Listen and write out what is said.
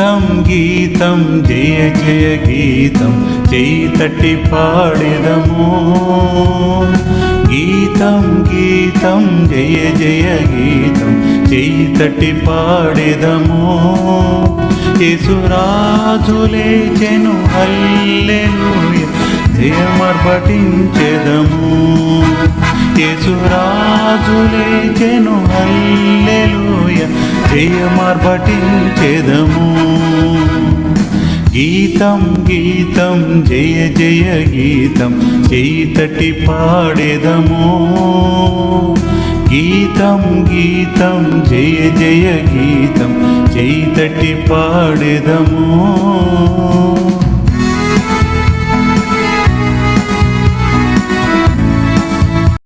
గీతం గీతం జయ జయ గీతం చేయి తట్టి పాడెదము గీతం గీతం జయ జయ గీతం చేయి తట్టి పాడెదము యేసురాజు లేచెను హల్లెలూయా జయమర్పటించెదము యేసురాజు లేచెను హల్లెలూయా జయమర్పటించెదము గీతం గీతం జయ జయ గీతం చేయి తట్టి పాడెదము గీతం గీతం జయ జయ గీతం చేయి తట్టి పాడెదము